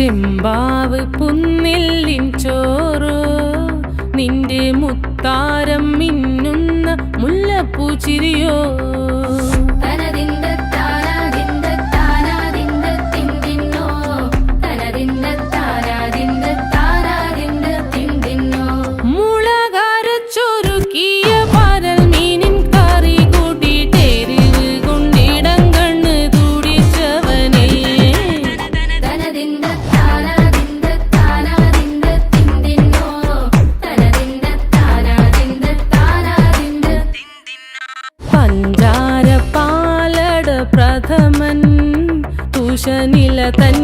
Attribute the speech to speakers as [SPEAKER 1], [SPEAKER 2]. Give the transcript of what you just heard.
[SPEAKER 1] ചെമ്പാവ് പുന്നെല്ലിൻ ചോറോ നിന്റെ മുത്താരം മിന്നുന്ന മുല്ലപ്പൂച്ചിരിയോ പഞ്ചാര പാലട പ്രഥമൻ തുഷനില തൻ